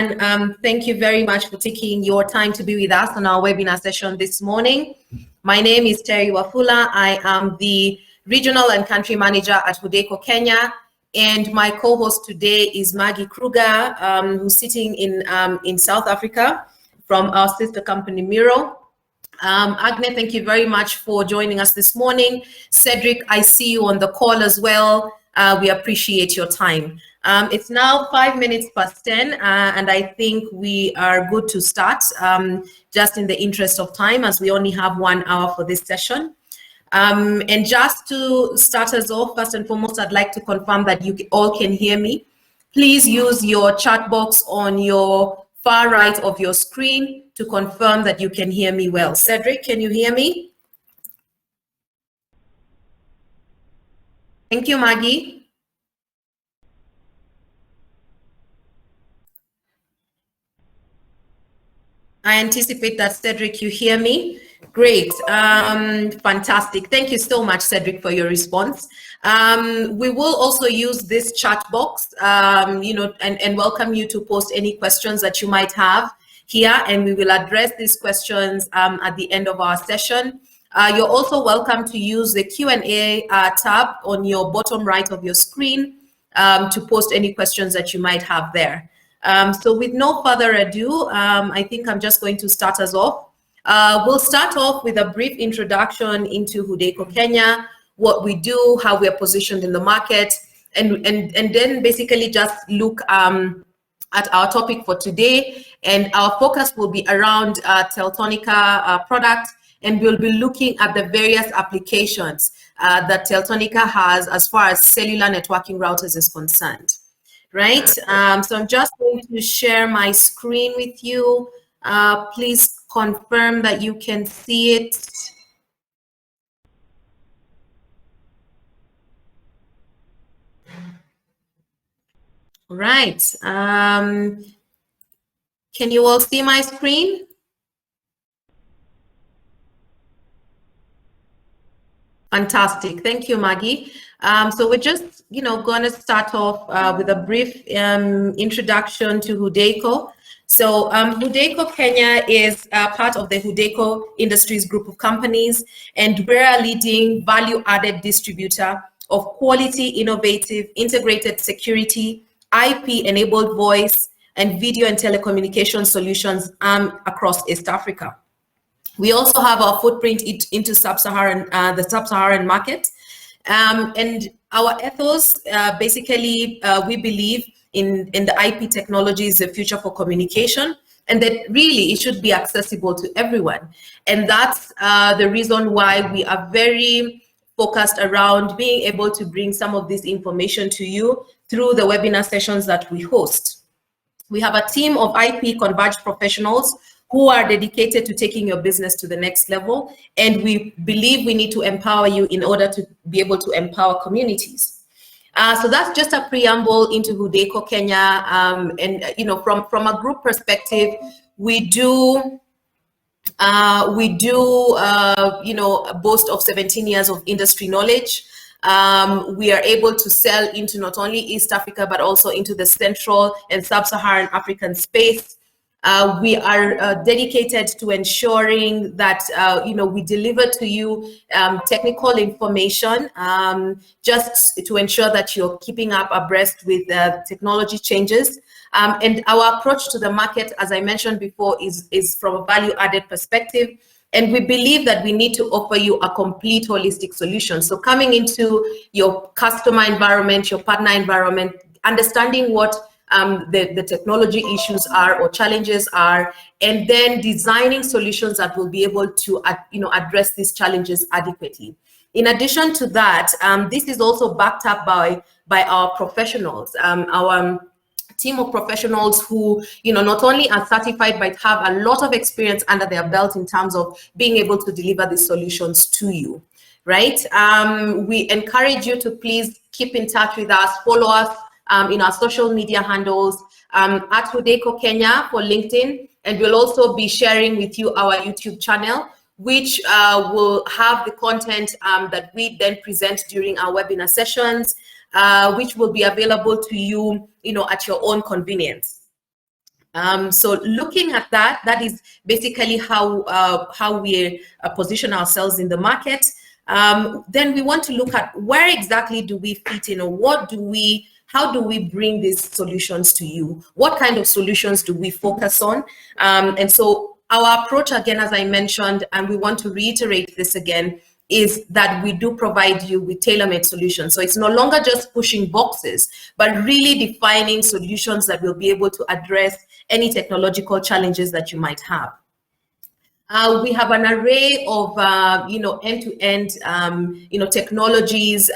Thank you very much for taking your time to be with us on our webinar session this morning. My name is Terry Wafula. I am the Regional and Country Manager at Hudaco, Kenya. And my co-host today is Maggie Kruger, who's sitting in South Africa from our sister company, Miro. Agne, thank you very much for joining us this morning. Cedric, I see you on the call as well. We appreciate your time. It's now 5 minutes past 10, and I think we are good to start, just in the interest of time, as we only have 1 hour for this session. And just to start us off, first and foremost, I'd like to confirm that you all can hear me. Please use your chat box on your far right of your screen to confirm that you can hear me well. Cedric, can you hear me? Thank you, Maggie. I anticipate that, Cedric, you hear me. Great, fantastic. Thank you so much, Cedric, for your response. We will also use this chat box, and welcome you to post any questions that you might have here, and we will address these questions at the end of our session. You're also welcome to use the Q&A tab on your bottom right of your screen to post any questions that you might have there. So with no further ado, I think I'm just going to start us off. We'll start off with a brief introduction into Hudaco Kenya, what we do, how we're positioned in the market, and then basically just look at our topic for today. And our focus will be around Teltonika product, and we'll be looking at the various applications that Teltonika has as far as cellular networking routers is concerned. Right, so I'm just going to share my screen with you. Please confirm that you can see it. Right, can you all see my screen? Fantastic, thank you, Maggie. So we're just, going to start off with a brief introduction to Hudaco. So Hudaco Kenya is part of the Hudaco Industries group of companies, and we're a leading value-added distributor of quality, innovative, integrated security, IP-enabled voice, and video and telecommunication solutions across East Africa. We also have our footprint into the sub-Saharan market. And our ethos, basically, we believe in the IP technology is the future for communication, and that really it should be accessible to everyone. And that's the reason why we are very focused around being able to bring some of this information to you through the webinar sessions that we host. We have a team of IP converged professionals who are dedicated to taking your business to the next level. And we believe we need to empower you in order to be able to empower communities. So that's just a preamble into Hudaco Kenya. And from a group perspective, we do boast of 17 years of industry knowledge. We are able to sell into not only East Africa, but also into the Central and Sub-Saharan African space. We are dedicated to ensuring that we deliver to you technical information, just to ensure that you're keeping up abreast with technology changes. And our approach to the market, as I mentioned before, is from a value-added perspective. And we believe that we need to offer you a complete holistic solution. So coming into your customer environment, your partner environment, understanding what the technology issues are or challenges are, and then designing solutions that will be able to address these challenges adequately. In addition to that, this is also backed up by our professionals, our team of professionals who not only are certified but have a lot of experience under their belt in terms of being able to deliver these solutions to you. Right? We encourage you to please keep in touch with us, follow us in our social media handles at Hudaco Kenya for LinkedIn, and we'll also be sharing with you our YouTube channel, which will have the content that we then present during our webinar sessions, which will be available to you, at your own convenience. So looking at that, that is basically how we position ourselves in the market. Then we want to look at where exactly do we fit in, or how do we bring these solutions to you? What kind of solutions do we focus on? And so our approach, again, as I mentioned, and we want to reiterate this again, is that we do provide you with tailor-made solutions. So it's no longer just pushing boxes, but really defining solutions that will be able to address any technological challenges that you might have. We have an array of, end-to-end, technologies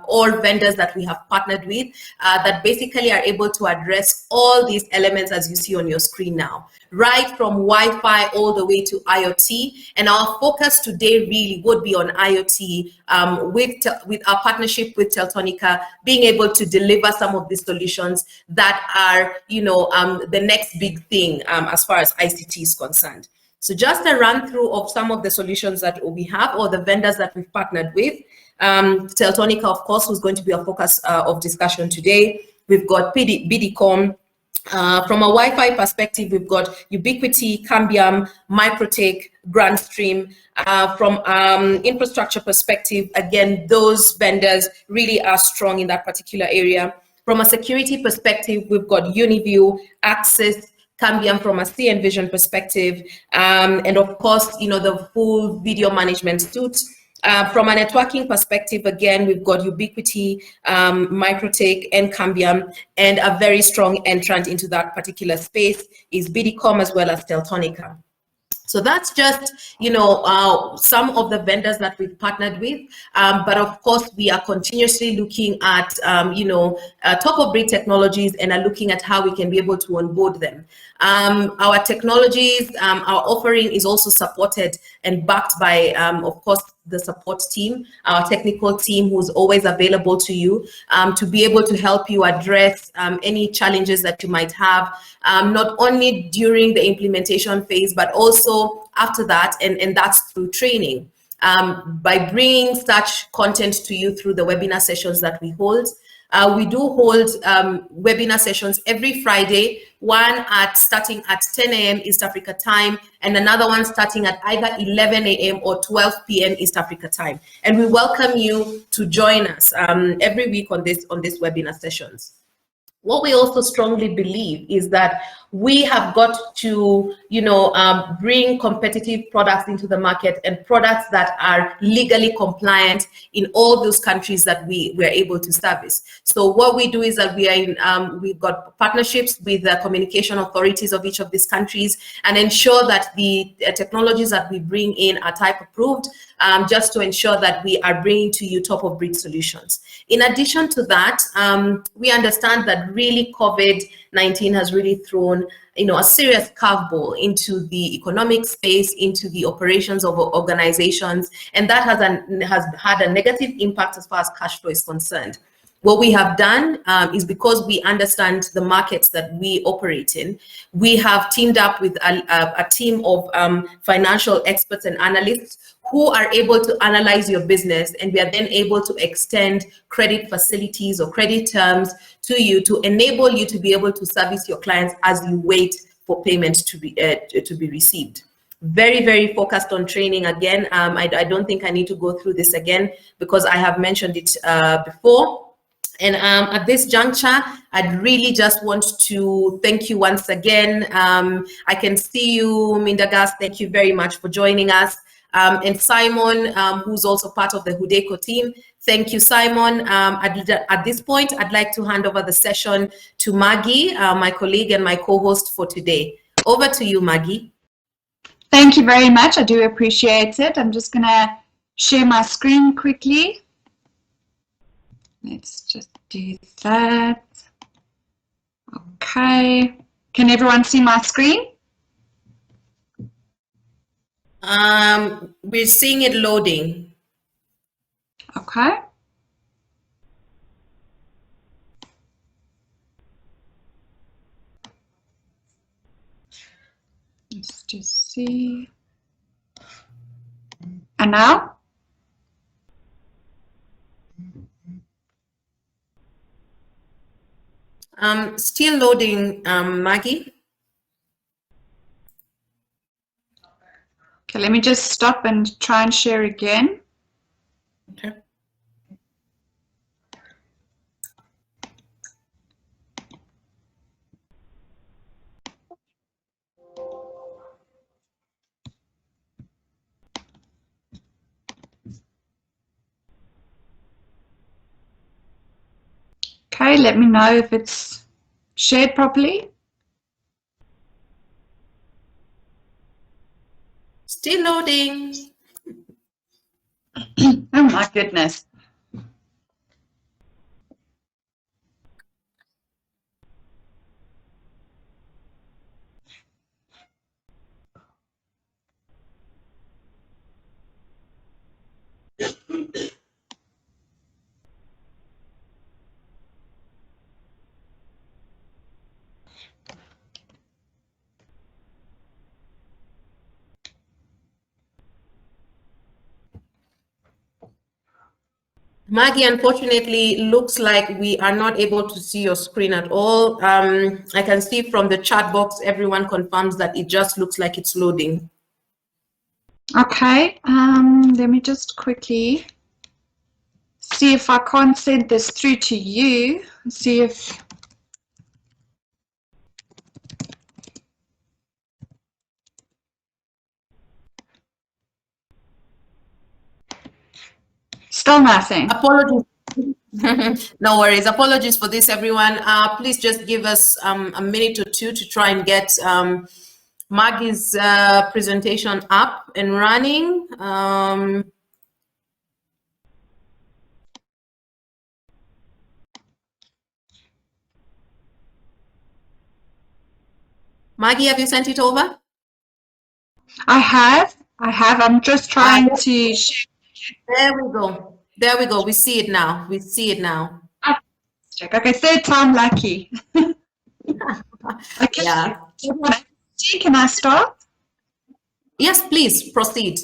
or vendors that we have partnered with that basically are able to address all these elements as you see on your screen now, right from Wi-Fi all the way to IoT. And our focus today really would be on IoT with our partnership with Teltonika, being able to deliver some of these solutions that are, the next big thing as far as ICT is concerned. So just a run through of some of the solutions that we have, or the vendors that we've partnered with. Teltonika, of course, who's going to be a focus of discussion today. We've got BDCom. From a Wi-Fi perspective, we've got Ubiquiti, Cambium, Microtech, Grandstream. From infrastructure perspective, again, those vendors really are strong in that particular area. From a security perspective, we've got Uniview, Access, Cambium from a CNVision perspective, and of course, the full video management suite. From a networking perspective, again, we've got Ubiquiti, Microtech, and Cambium, and a very strong entrant into that particular space is BDCom as well as Teltonika. So that's just, some of the vendors that we've partnered with. But of course, we are continuously looking at, top of breed technologies and are looking at how we can be able to onboard them. Our technologies, our offering is also supported and backed by, of course, the support team, our technical team, who's always available to you to be able to help you address any challenges that you might have, not only during the implementation phase, but also after that, and that's through training. By bringing such content to you through the webinar sessions that we hold. We do hold webinar sessions every Friday, one starting at 10 a.m. East Africa time, and another one starting at either 11 a.m. or 12 p.m. East Africa time. And we welcome you to join us every week on this webinar sessions. What we also strongly believe is that we have got to, bring competitive products into the market, and products that are legally compliant in all those countries that we're able to service. So what we do is that we've got partnerships with the communication authorities of each of these countries, and ensure that the technologies that we bring in are type approved, just to ensure that we are bringing to you top of breed solutions. In addition to that, we understand that really COVID-19 has really thrown a serious curveball into the economic space, into the operations of organizations, and that has had a negative impact as far as cash flow is concerned. What we have done is, because we understand the markets that we operate in, we have teamed up with a team of financial experts and analysts who are able to analyze your business, and we are then able to extend credit facilities or credit terms to you to enable you to be able to service your clients as you wait for payment to be received. Very, very focused on training. Again, I don't think I need to go through this again, because I have mentioned it before. And at this juncture, I'd really just want to thank you once again. I can see you, Mindagas. Thank you very much for joining us. And Simon, who's also part of the Hudaco team. Thank you, Simon. At this point, I'd like to hand over the session to Maggie, my colleague and my co-host for today. Over to you, Maggie. Thank you very much. I do appreciate it. I'm just going to share my screen quickly. Let's just do that. Okay. Can everyone see my screen? We're seeing it loading. Okay. Let's just see. And now? Still loading, Maggie. Okay, let me just stop and try and share again. Okay. Okay, let me know if it's shared properly. Still loading. Oh my goodness. Maggie, unfortunately, looks like we are not able to see your screen at all. I can see from the chat box, everyone confirms that it just looks like it's loading. Okay, let me just quickly see if I can't send this through to you. See if... Still nothing. Apologies. No worries. Apologies for this, everyone. Please just give us a minute or two to try and get Maggie's presentation up and running. Maggie, have you sent it over? I have. I'm just trying to share. There we go. There we go. We see it now. We see it now. Okay, third time lucky. Okay. Yeah. Can I start? Yes, please proceed.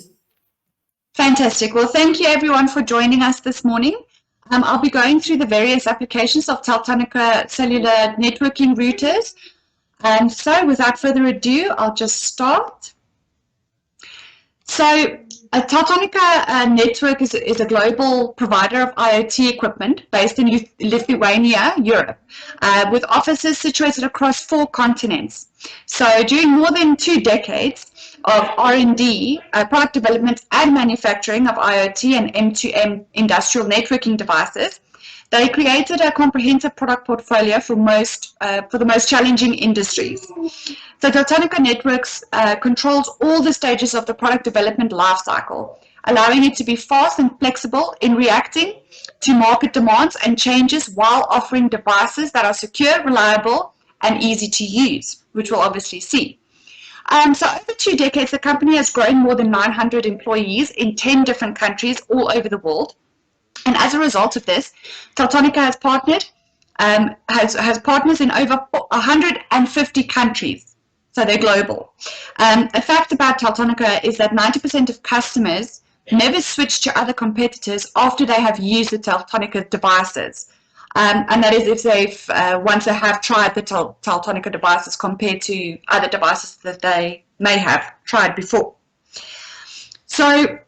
Fantastic. Well, thank you everyone for joining us this morning. I'll be going through the various applications of Teltonika cellular networking routers. So without further ado, I'll just start. So Teltonika Network is a global provider of IoT equipment based in Lithuania, Europe, with offices situated across 4 continents. So during more than 2 decades of R&D, product development and manufacturing of IoT and M2M industrial networking devices, they created a comprehensive product portfolio for the most challenging industries. So Teltonika Networks controls all the stages of the product development lifecycle, allowing it to be fast and flexible in reacting to market demands and changes while offering devices that are secure, reliable, and easy to use, which we'll obviously see. So over 2 decades, the company has grown more than 900 employees in 10 different countries all over the world. And as a result of this, Teltonika has partnered, has partners in over 150 countries. So they're global. A fact about Teltonika is that 90% of customers never switch to other competitors after they have used the Teltonika devices. And that is if they've, once they have tried the Teltonika devices compared to other devices that they may have tried before. So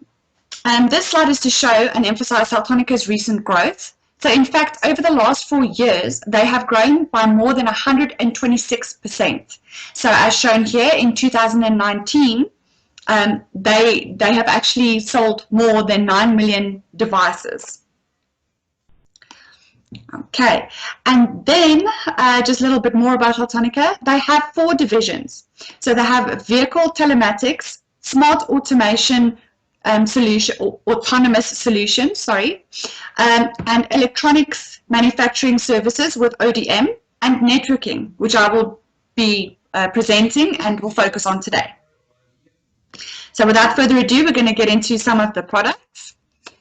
this slide is to show and emphasize Teltonika's recent growth. So in fact, over the last 4 years, they have grown by more than 126%. So as shown here in 2019, they have actually sold more than 9 million devices. Okay, and then just a little bit more about Teltonika. They have 4 divisions. So they have vehicle telematics, smart automation, autonomous solutions, sorry, and electronics manufacturing services with ODM and networking, which I will be presenting and will focus on today. So without further ado, we're going to get into some of the products.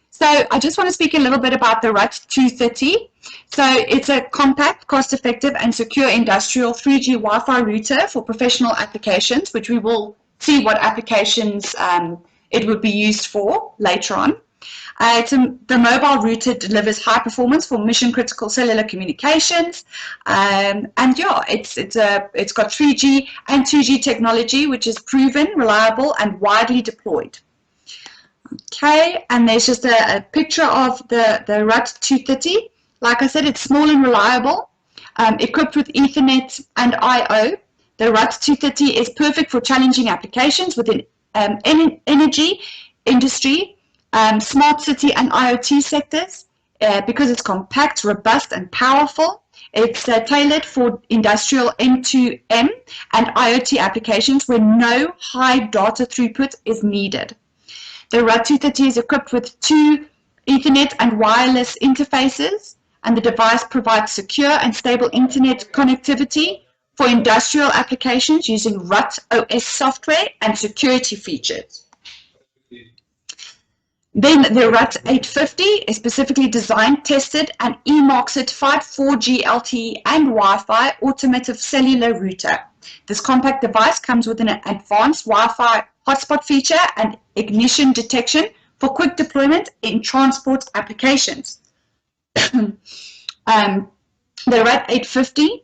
So I just want to speak a little bit about the RUT 230. So it's a compact, cost-effective and secure industrial 3G Wi-Fi router for professional applications, which we will see what applications it would be used for later on. The mobile router delivers high performance for mission critical cellular communications, and yeah, it's got 3G and 2G technology, which is proven, reliable, and widely deployed. Okay, and there's just a picture of the RUT 230. Like I said, it's small and reliable, equipped with Ethernet and I/O. The RUT 230 is perfect for challenging applications within energy, industry, smart city and IoT sectors because it's compact, robust, and powerful. It's tailored for industrial M2M and IoT applications where no high data throughput is needed. The RUT 230 is equipped with 2 Ethernet and wireless interfaces, and the device provides secure and stable internet connectivity for industrial applications using RUT OS software and security features. Then the RUT 850 is specifically designed, tested, and EMARC certified 4G LTE and Wi-Fi automotive cellular router. This compact device comes with an advanced Wi-Fi hotspot feature and ignition detection for quick deployment in transport applications. The RUT 850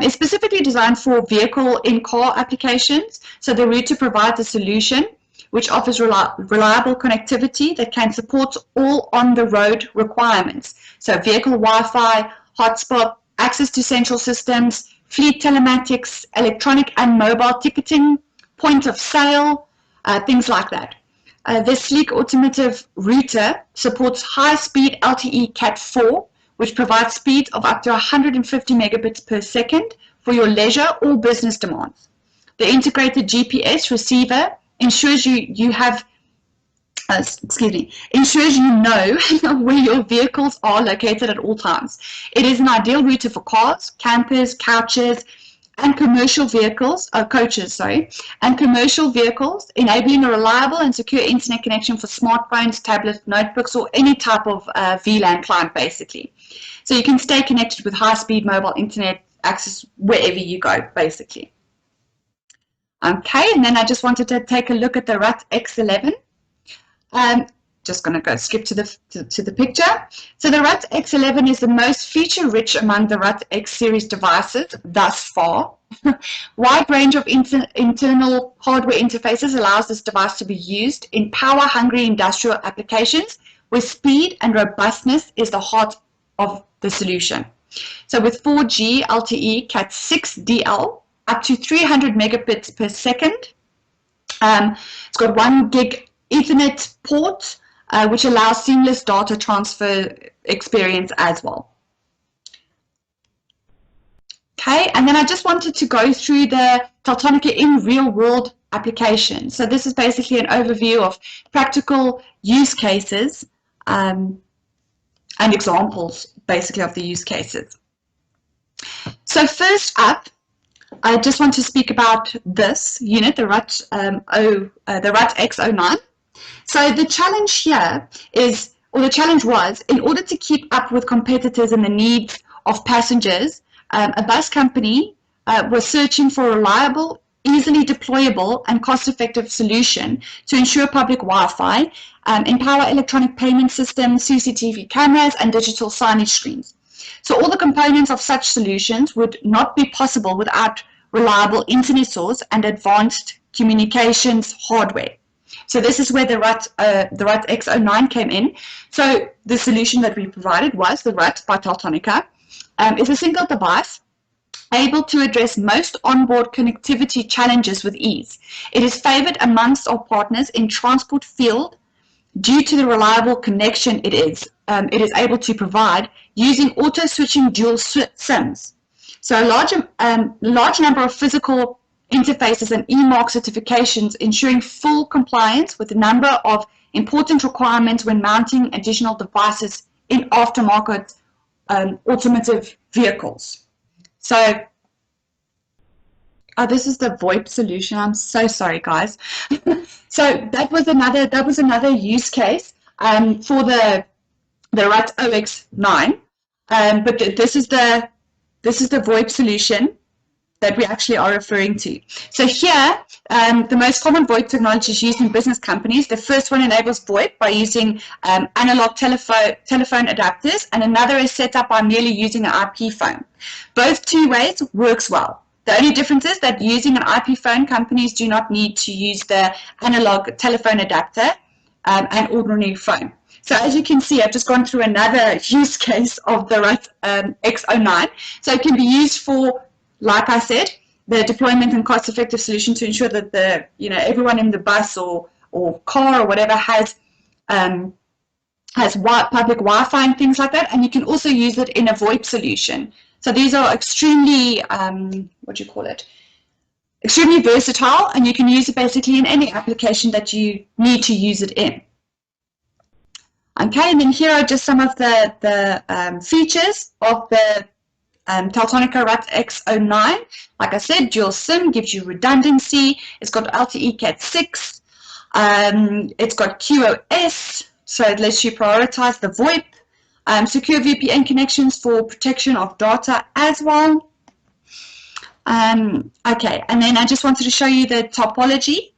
is specifically designed for vehicle in-car applications. So the router provides a solution which offers reliable connectivity that can support all on-the-road requirements. So vehicle Wi-Fi, hotspot, access to central systems, fleet telematics, electronic and mobile ticketing, point of sale, things like that. This sleek automotive router supports high-speed LTE Cat4, which provides speed of up to 150 megabits per second for your leisure or business demands. The integrated GPS receiver ensures ensures you know where your vehicles are located at all times. It is an ideal router for cars, campers, couches, and commercial vehicles, and commercial vehicles, enabling a reliable and secure internet connection for smartphones, tablets, notebooks, or any type of VLAN client, basically. So you can stay connected with high-speed mobile internet access wherever you go, basically. Okay, and then I just wanted to take a look at the RUT X11. Just going to go skip to the picture. So the RUT X11 is the most feature-rich among the RUT X series devices thus far. Wide range of internal hardware interfaces allows this device to be used in power-hungry industrial applications where speed and robustness is the heart of the solution. So with 4G LTE Cat6 DL, up to 300 megabits per second. It's got 1 gig Ethernet port, which allows seamless data transfer experience as well. Okay, and then I just wanted to go through the Teltonika in real-world applications. So this is basically an overview of practical use cases and examples, basically, of the use cases. So first up, I just want to speak about this unit, the RUT X09. So the challenge here is, or the challenge was, in order to keep up with competitors and the needs of passengers, a bus company was searching for a reliable, easily deployable, and cost-effective solution to ensure public Wi-Fi, empower electronic payment systems, CCTV cameras, and digital signage screens. So all the components of such solutions would not be possible without reliable internet source and advanced communications hardware. So this is where the RUT X09 came in. So the solution that we provided was the RUT by Teltonika. It's a single device able to address most onboard connectivity challenges with ease. It is favored amongst our partners in transport field due to the reliable connection it is able to provide using auto-switching dual SIMs. So a large number of physical interfaces and EMARC certifications ensuring full compliance with a number of important requirements when mounting additional devices in aftermarket automotive vehicles. So this is the VoIP solution. I'm so sorry, guys. So that was another use case for the RUT OX9. But this is the VoIP solution. that we actually are referring to. So here, the most common VoIP technologies used in business companies. The first one enables VoIP by using analog telephone adapters, and another is set up by merely using an IP phone. Both two ways works well. The only difference is that using an IP phone, companies do not need to use the analog telephone adapter and ordinary phone. So as you can see, I've just gone through another use case of the RUT X09. So it can be used for, like I said, the deployment and cost-effective solution to ensure that the everyone in the bus or car or whatever has public Wi-Fi and things like that. And you can also use it in a VoIP solution. So these are extremely extremely versatile, and you can use it basically in any application that you need to use it in. Okay, and then here are just some of the features of the Teltonika RUT X09. Like I said, dual SIM gives you redundancy. It's got LTE Cat 6. It's got QoS, so it lets you prioritize the VoIP. Secure VPN connections for protection of data as well. Okay, and then I just wanted to show you the topology.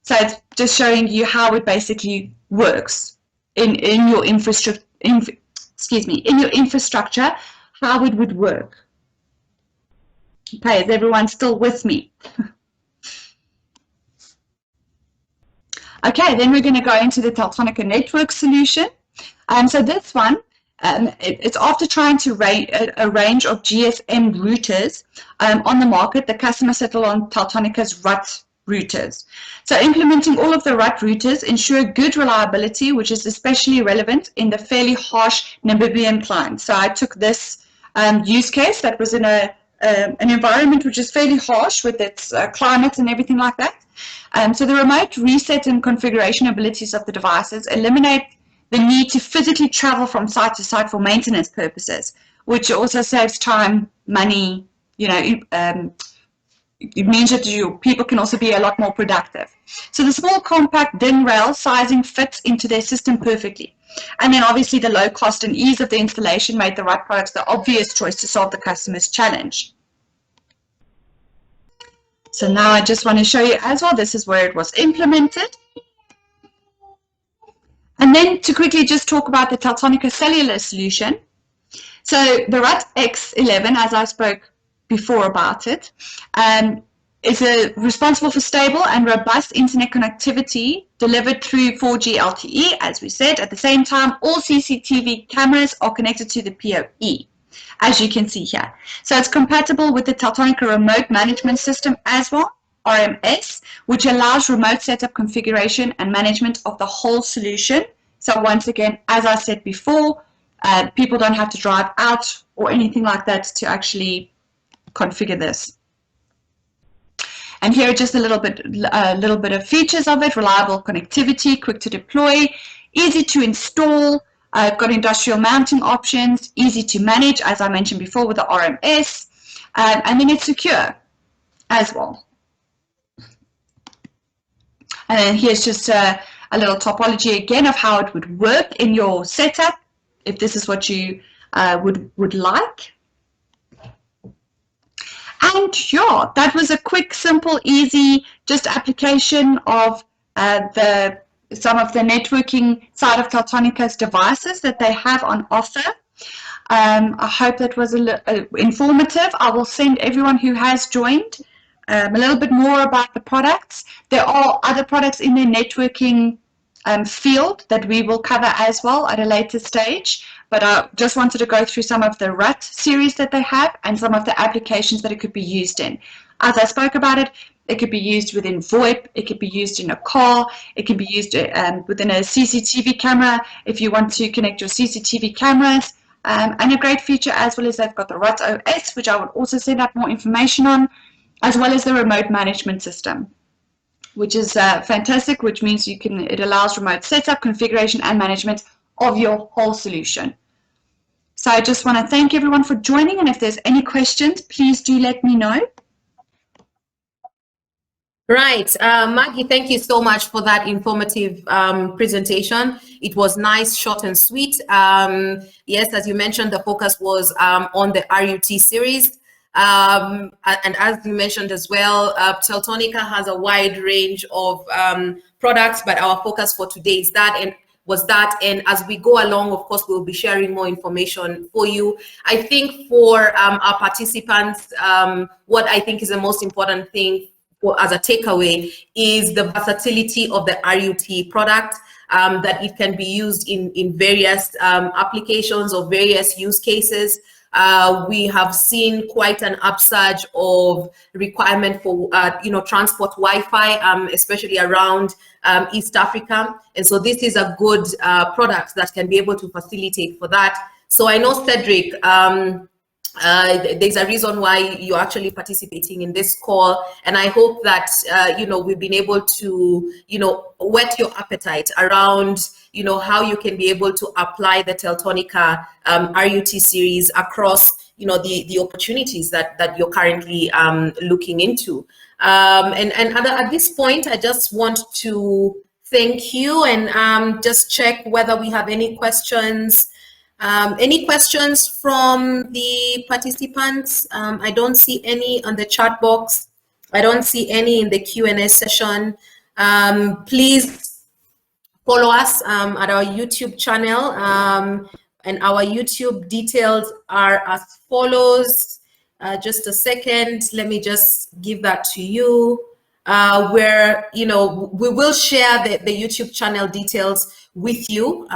So it's just showing you how it basically works in your infrastructure. In your infrastructure, how it would work. Okay, is everyone still with me? Okay, then we're going to go into the Teltonika network solution. So this one, it's after trying to a range of GSM routers on the market, the customer settled on Teltonika's RUT routers. So implementing all of the RUT routers ensure good reliability, which is especially relevant in the fairly harsh Namibian climate. So I took this use case that was in an environment which is fairly harsh with its climate and everything like that. So the remote reset and configuration abilities of the devices eliminate the need to physically travel from site to site for maintenance purposes, which also saves time, money. It means that people can also be a lot more productive. So the small, compact DIN rail sizing fits into their system perfectly. And then obviously the low cost and ease of the installation made the RUT products the obvious choice to solve the customer's challenge. So now I just want to show you as well, this is where it was implemented. And then to quickly just talk about the Teltonika cellular solution. So the RUT X11, as I spoke before about it, is responsible for stable and robust internet connectivity delivered through 4G LTE, as we said. At the same time, all CCTV cameras are connected to the PoE, as you can see here. So it's compatible with the Teltonika remote management system as well, RMS, which allows remote setup configuration and management of the whole solution. So once again, as I said before, people don't have to drive out or anything like that to actually configure this. And here are just a little bit of features of it: reliable connectivity, quick to deploy, easy to install. Got industrial mounting options, easy to manage, as I mentioned before, with the RMS, and then it's secure as well. And then here's just a little topology again of how it would work in your setup, if this is what you would like. And yeah, that was a quick, simple, easy, just application of some of the networking side of Teltonika's devices that they have on offer. I hope that was informative. I will send everyone who has joined a little bit more about the products. There are other products in their networking field that we will cover as well at a later stage. But I just wanted to go through some of the RUT series that they have and some of the applications that it could be used in. As I spoke about it, it could be used within VoIP, it could be used in a car, it can be used within a CCTV camera if you want to connect your CCTV cameras. And a great feature as well is they've got the RUT OS, which I will also send out more information on, as well as the remote management system, which is fantastic, which means it allows remote setup, configuration, and management of your whole solution. So I just want to thank everyone for joining, and if there's any questions, please do let me know. Right. Maggie, thank you so much for that informative presentation. It was nice, short and sweet. Yes, as you mentioned, the focus was on the RUT series. And as you mentioned as well, Teltonika has a wide range of products, but our focus for today is that. And as we go along, of course, we'll be sharing more information for you. I think for our participants, what I think is the most important thing as a takeaway is the versatility of the RUT product, that it can be used in various applications or various use cases. We have seen quite an upsurge of requirement for transport Wi-Fi, especially around East Africa, and so this is a good product that can be able to facilitate for that. So I know, Cedric, there's a reason why you're actually participating in this call, and I hope that we've been able to whet your appetite around how you can be able to apply the Teltonika RUT series across the opportunities that you're currently looking into. And at this point, I just want to thank you and just check whether we have any questions. Any questions from the participants? I don't see any on the chat box. I don't see any in the Q&A session. Please follow us at our YouTube channel, and our YouTube details are as follows. Just a second, let me just give that to you. Where we will share the YouTube channel details with you,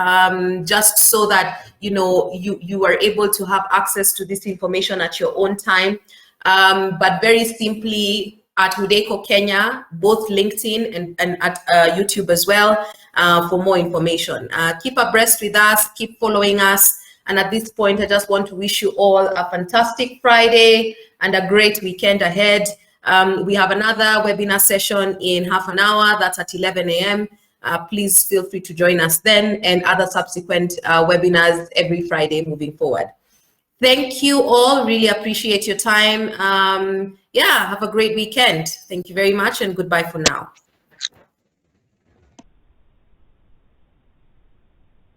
just so that you are able to have access to this information at your own time. But very simply, at Hudaco Kenya, both LinkedIn and at YouTube as well, for more information. Keep abreast with us, keep following us. And at this point, I just want to wish you all a fantastic Friday and a great weekend ahead. We have another webinar session in half an hour. That's at 11 a.m. Please feel free to join us then, and other subsequent webinars every Friday moving forward. Thank you all. Really appreciate your time. Yeah, have a great weekend. Thank you very much, and goodbye for now.